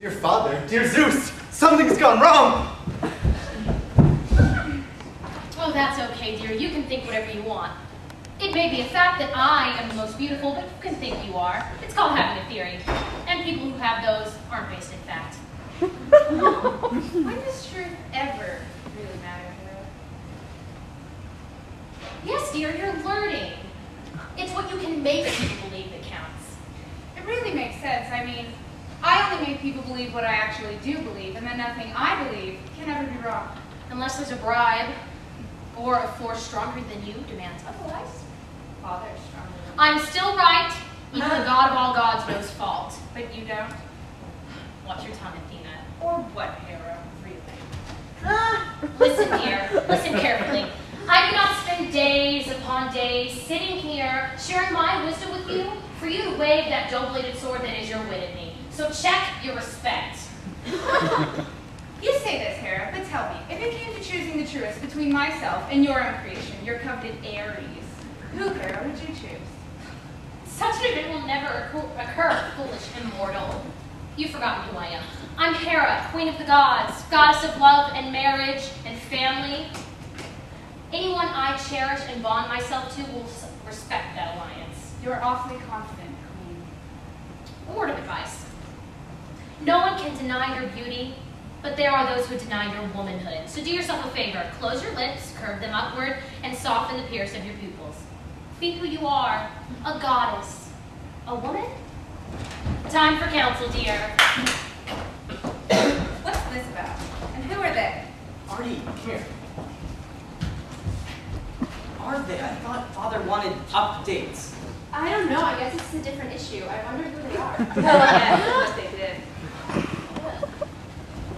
Dear Father, dear Zeus, something's gone wrong! Oh, that's okay, dear. You can think whatever you want. It may be a fact that I am the most beautiful, but you can think you are. It's called having a theory. And people who have those aren't based in fact. When does truth ever really matter, Hera? Yes, dear, you're learning. It's what you can make people believe that counts. It really makes sense. I mean, I only make people believe what I actually do believe, and then nothing I believe can ever be wrong. Unless there's a bribe, or a force stronger than you demands otherwise. Father is stronger than I'm still right. Even the God of all gods knows fault. But you don't? Watch your tongue, Athena. Or what, Hera, really? Listen, dear. Listen carefully. I cannot spend days upon days sitting here, sharing my wisdom with you, for you to wave that dull-bladed sword that is your wit at me. So check your respect. You say this, Hera, but tell me, if it came to choosing the truest between myself and your own creation, your coveted Ares, who, Hera, would you choose? Such an event will never occur, foolish immortal. You've forgotten who I am. I'm Hera, queen of the gods, goddess of love and marriage and family. Anyone I cherish and bond myself to will respect that alliance. You're awfully confident, Queen. A word of advice. No one can deny your beauty, but there are those who deny your womanhood. So do yourself a favor. Close your lips, curve them upward, and soften the pierce of your pupils. Be who you are, a goddess. A woman? Time for counsel, dear. What's this about? And who are they? Artie, here. Are they? I thought Father wanted updates. I don't know. I guess it's a different issue. I wonder who they are. Yeah, what they did.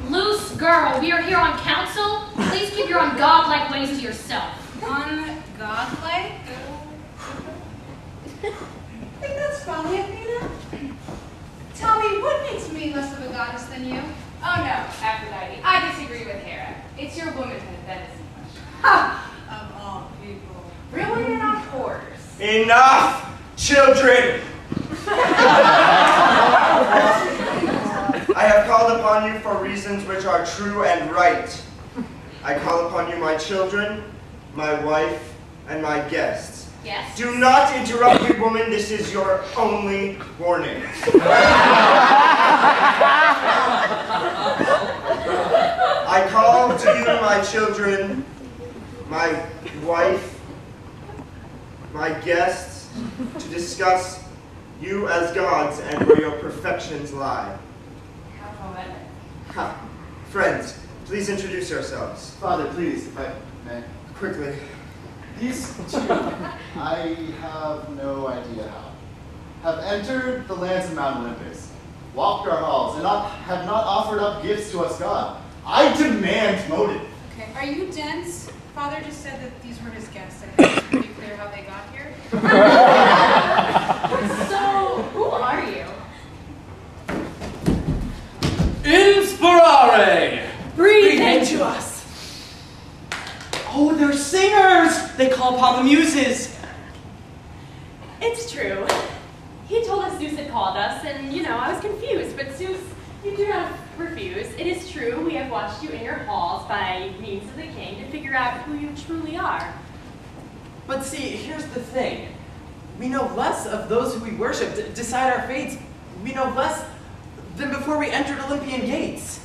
Loose girl, we are here on council. Please keep your ungodlike ways to yourself. Ungodlike? I think that's funny, Athena. Tell me, what makes me less of a goddess than you? Oh no, Aphrodite. I disagree with Hera. It's your womanhood that is in question. Ha! Of all people. Really, you're not whores. Enough, children! I have called upon you for reasons which are true and right. I call upon you, my children, my wife, and my guests. Yes? Do not interrupt me, woman. This is your only warning. I call to you, my children, my wife, my guests, to discuss you as gods and where your perfections lie. How poetic. Ha. Friends, please introduce yourselves. Father, please, if I may. Quickly. These two, I have no idea how, have entered the lands of Mount Olympus, walked our halls, and have not offered up gifts to us God. I demand motive. Okay, are you dense? Father just said that these were his guests. I think it's pretty clear how they got here. So, who are you? Inspirare! Breathe into us! Oh, they're singers! They call upon the muses. It's true. He told us Zeus had called us, and, you know, I was confused. But Zeus, you do not refuse. It is true, we have watched you in your halls by means of the king to figure out who you truly are. But see, here's the thing. We know less of those who we worship, decide our fates. We know less than before we entered Olympian gates.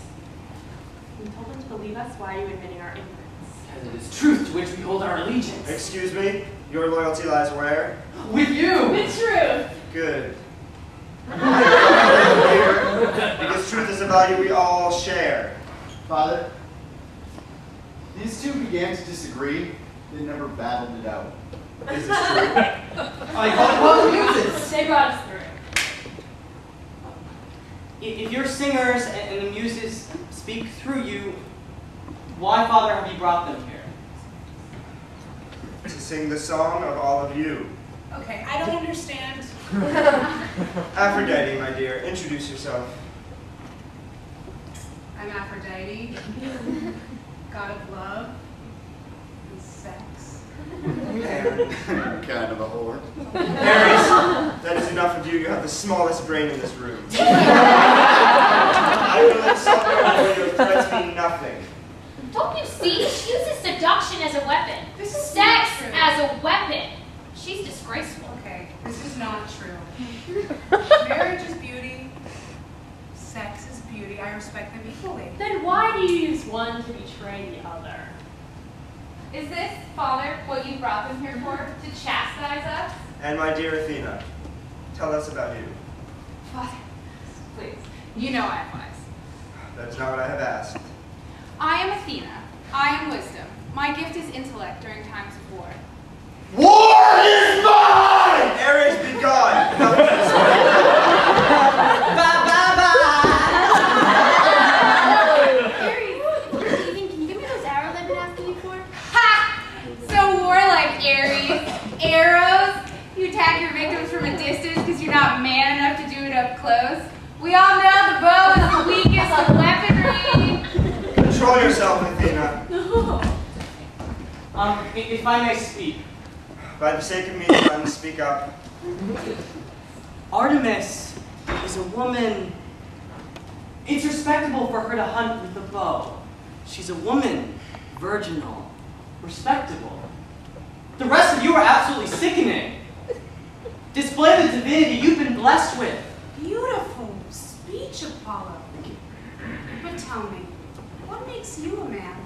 You told them to believe us. Why are you admitting our ignorance? Because it is truth to which we hold our allegiance. Excuse me, your loyalty lies where? With you! The truth! Good. Because truth is a value we all share. Father, these two began to disagree, they never battled it out. Is this true? I call upon the muses. They brought us through. If your singers and the muses speak through you, why, Father, have you brought them here? To sing the song of all of you. Okay, I don't understand. Aphrodite, my dear, introduce yourself. I'm Aphrodite, god of love and sex. And Kind of a whore. Ares, that is enough of you. You have the smallest brain in this room. beauty, I respect them equally. Then why do you use one to betray the other? Is this, Father, what you brought them here for? To chastise us? And my dear Athena, tell us about you. Father, please. You know I am wise. That's not what I have asked. I am Athena. I am wisdom. My gift is intellect during times of war. War is mine! Ares be gone! Aries, before leaving, can you give me those arrows I've been asking you for? Ha! So warlike, Ares. Arrows? You attack your victims from a distance because you're not man enough to do it up close. We all know the bow is the weakest of weaponry. Control yourself, Athena. No. If I may speak. By the sake of me, I must speak up. Artemis is a woman. It's respectable for her to hunt with a bow. She's a woman, virginal, respectable. The rest of you are absolutely sickening. Display the divinity you've been blessed with. Beautiful speech, Apollo. But tell me, what makes you a man?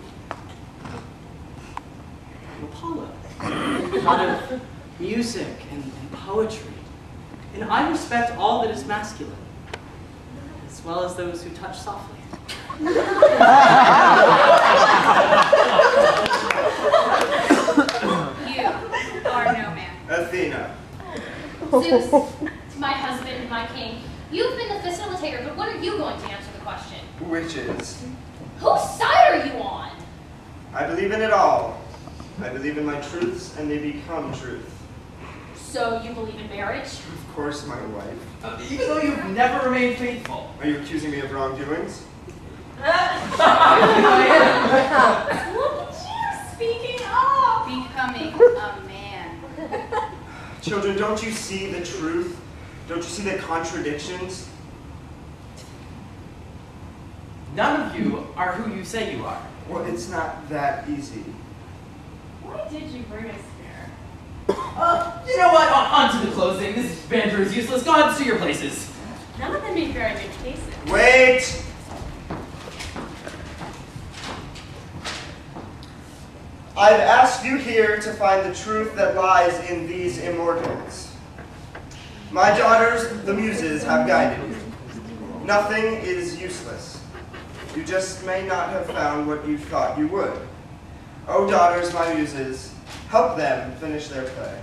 Apollo. A lot of music and poetry. And I respect all that is masculine, as well as those who touch softly. You are no man. Athena. Zeus, my husband, my king, you've been the facilitator, but when are you going to answer the question? Witches. Whose side are you on? I believe in it all. I believe in my truths, and they become truth. So you believe in marriage? Of course, my wife. Even though you've never remained faithful. Are you accusing me of wrongdoings? I am. Look at you speaking up. Becoming a man. Children, don't you see the truth? Don't you see the contradictions? None of you are who you say you are. Well, it's not that easy. Why did you bring us here? You know what? On to the closing. This banter is useless. Go on to your places. None of them make very good cases. Wait! I've asked you here to find the truth that lies in these immortals. My daughters, the muses, have guided you. Nothing is useless. You just may not have found what you thought you would. O daughters, my muses, help them finish their play.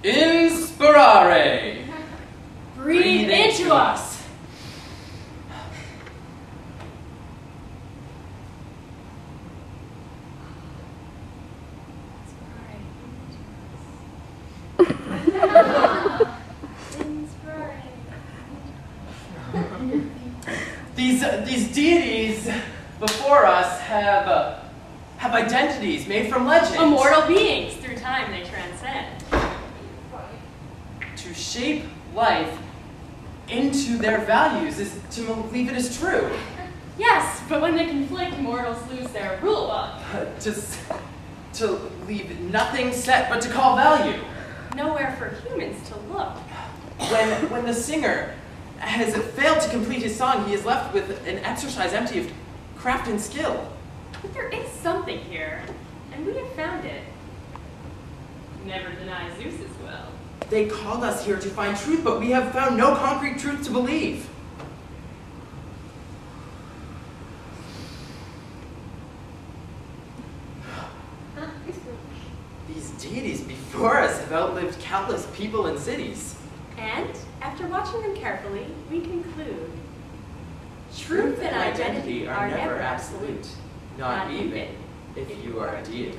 Inspirare. Breathe into us. These deities before us have identities made from legend. Immortal beings. Through time they transcend. To shape life into their values is to believe it is true. Yes, but when they conflict, mortals lose their rule book. To leave nothing set but to call value. Nowhere for humans to look. When the singer has failed to complete his song, he is left with an exercise empty of craft and skill. But there is something here, and we have found it. Never deny Zeus's will. They called us here to find truth, but we have found no concrete truth to believe. These deities before us have outlived countless people and cities. And, after watching them carefully, we conclude truth and identity are never absolute, not even if you are a deity.